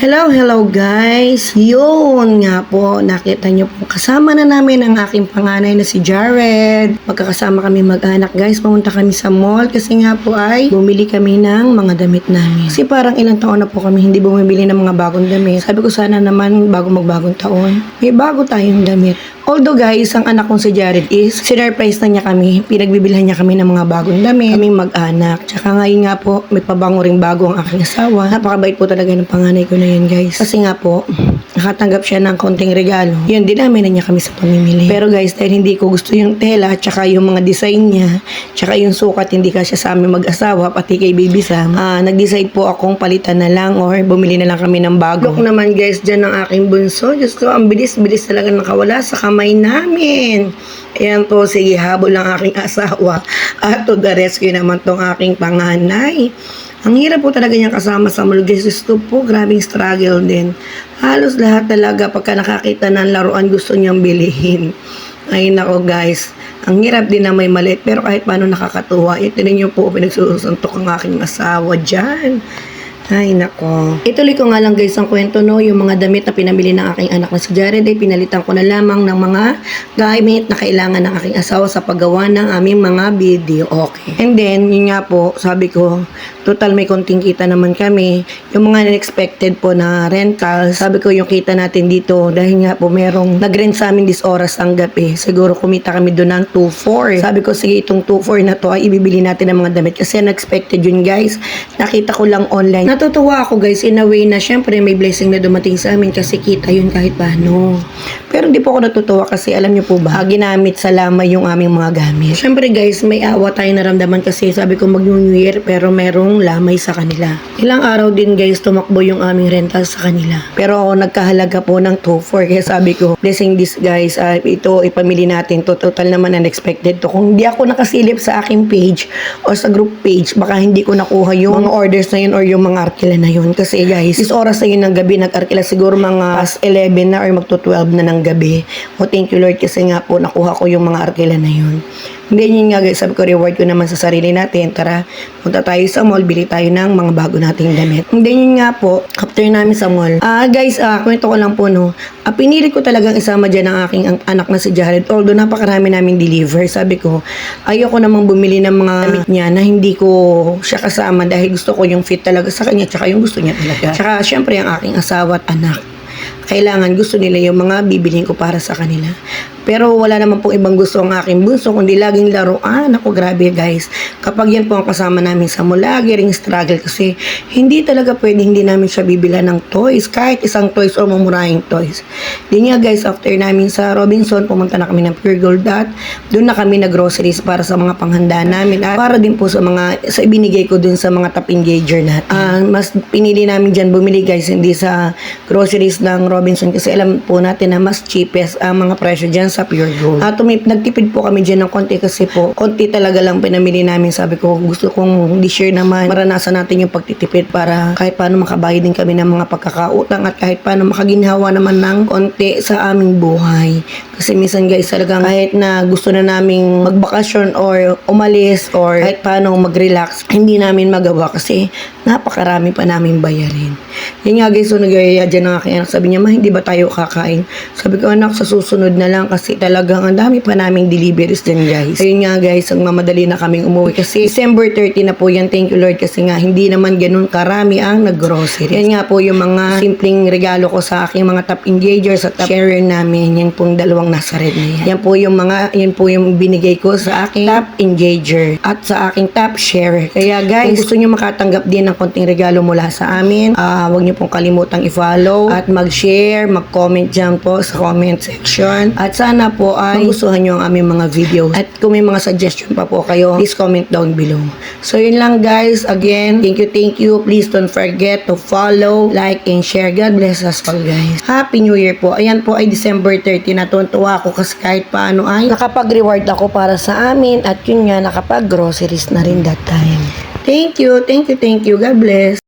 Hello guys! Yun nga po, nakita nyo po, kasama na namin ang aking panganay na si Jared. Magkakasama kami mag-anak guys, pumunta kami sa mall kasi nga po ay bumili kami ng mga damit namin. Kasi parang ilang taon na po kami hindi bumibili ng mga bagong damit. Sabi ko sana naman bago magbagong taon, may bago tayong damit. Although guys, ang anak kong si Jared is, sinurprise na niya kami, pinagbibilhan niya kami ng mga bagong damit, kaming mag-anak. Tsaka ngayon nga po, may pabango ring bago ang aking asawa. Napakabait po talaga ng panganay ko na yan guys. Kasi nga po, nakatanggap siya ng konting regalo. Yun, dinami na niya kami sa pamimili. Pero guys, dahil hindi ko gusto yung tela, tsaka yung mga design niya, tsaka yung sukat, hindi kasya sa amin mag-asawa, pati kay Baby Sam, nag-decide po akong palitan na lang or bumili na lang kami ng bago. Look naman guys, dyan ang aking bunso. Diyos ko, ang bilis-bilis talaga nakawala sa kamay namin. Ayan po, sige, habol lang aking asawa. At to the rescue naman tong aking panganay. Ang hirap po talaga niyang kasama sa mall guys. Gusto po, grabing struggle din. Halos lahat talaga pagka nakakita ng laruan gusto niyang bilihin. Ay nako guys, ang hirap din na may maliit. Pero kahit paano nakakatuwa. Ito ninyo po, pinagsusuntok ang aking asawa dyan. Ay, nako. Ituloy ko nga lang guys ang kwento, no. Yung mga damit na pinamili ng aking anak na si Jared ay pinalitan ko na lamang ng mga gamit na kailangan ng aking asawa sa paggawa ng aming mga video. Okay. And then, yun nga po, sabi ko, total may konting kita naman kami. Yung mga unexpected po na rental, sabi ko yung kita natin dito, dahil nga po merong nag-rent sa amin this oras ang gabi. Siguro kumita kami doon ng 2,400. Sabi ko, sige, itong 2,400 na to ay ibibili natin ng mga damit. Kasi unexpected yun guys. Nakita ko lang online. Natutuwa ako guys in a way na syempre may blessing na dumating sa amin kasi kita yun kahit paano. Pero hindi po ako natutuwa kasi alam niyo po ba, ginamit sa lamay yung aming mga gamit. Syempre guys, may awa tayo naramdaman kasi sabi ko mag-New Year pero merong lamay sa kanila. Ilang araw din guys tumakbo yung aming rental sa kanila. Pero nagkahalaga po ng 2,400 kaya sabi ko, blessing this guys, ito ipamili natin to. Total naman unexpected to. Kung hindi ako nakasilip sa aking page o sa group page, baka hindi ko nakuha yung mga orders na yun or yung mga arkila na yun. Kasi guys, is oras na yun ng gabi, nag-arkila siguro mga past 11 na or magto-12 na ng gabi. O thank you Lord kasi nga po nakuha ko yung mga arkila na yun. Hindi yun nga guys, sabi ko reward ko naman sa sarili natin. Tara, punta tayo sa mall, bili tayo ng mga bago nating damit. Hindi yun nga po, after namin sa mall. Guys, kwento ko lang po no. Pinili ko talagang isama dyan ang aking anak na si Jared. Although napakarami namin deliver. Sabi ko, ayoko namang bumili ng mga damit niya na hindi ko siya kasama dahil gusto ko yung fit talaga sa kanya tsaka yung gusto niya talaga. Tsaka syempre ang aking asawa at anak. Kailangan gusto nila yung mga bibilhin ko para sa kanila. Pero wala naman pong ibang gusto ang aking bunso, kundi laging laruan. Ako grabe guys. Kapag yan po ang kasama namin sa mall, lagi ring struggle kasi hindi talaga pwede hindi namin siya bibilan ng toys. Kahit isang toys o mamurahing toys. Di nga guys, after namin sa Robinson, pumunta na kami ng Pure Gold at doon na kami nag-groceries para sa mga panghanda namin at para din po sa mga, sa ibinigay ko dun sa mga top engager natin. Mas pinili namin dyan bumili guys, hindi sa groceries ng Robinson kasi alam po natin na mas cheapest ang mga presyo dyan sa Pure Gold. Nagtipid po kami dyan ng konti kasi po, konti talaga lang pinamili namin. Sabi ko, gusto kong this year naman maranasan natin yung pagtitipid para kahit paano makabayad din kami ng mga pagkakautang at kahit paano makaginhawa naman ng konti sa aming buhay. Kasi minsan guys, talagang kahit na gusto na naming magbakasyon or umalis or kahit paano mag-relax, hindi namin magawa kasi napakarami pa namin bayarin. Yan nga guys, so nagayaya dyan ng aking anak. Sabi niya, ma, hindi ba tayo kakain? Sabi ko, anak, sa susunod na lang kasi talagang ang dami pa naming deliveries din guys. Ayun nga guys, ang mamadali na kaming umuwi kasi December 30 na po yan. Thank you Lord kasi nga hindi naman ganun karami ang nag-grocery. Yan nga po yung mga simpleng regalo ko sa aking mga top engager sa top sharer namin. Yan pong dalawang nasa red na yan. Yan po yung binigay ko sa aking top engager at sa aking top sharer. Kaya guys, kung gusto nyo makatanggap din ng konting regalo mula sa amin, huwag nyo pong kalimutang i-follow at mag-share, mag-comment dyan po sa comment section. At sana po ay magustuhan nyo ang aming mga video. At kung may mga suggestion pa po kayo, please comment down below. So yun lang guys. Again, thank you. Please don't forget to follow, like, and share. God bless us all guys. Happy New Year po. Ayan po ay December 30. Natutuwa ako kasi kahit paano ay nakapag-reward ako para sa amin. At yun nga, nakapag-groceries na rin that time. Thank you. God bless.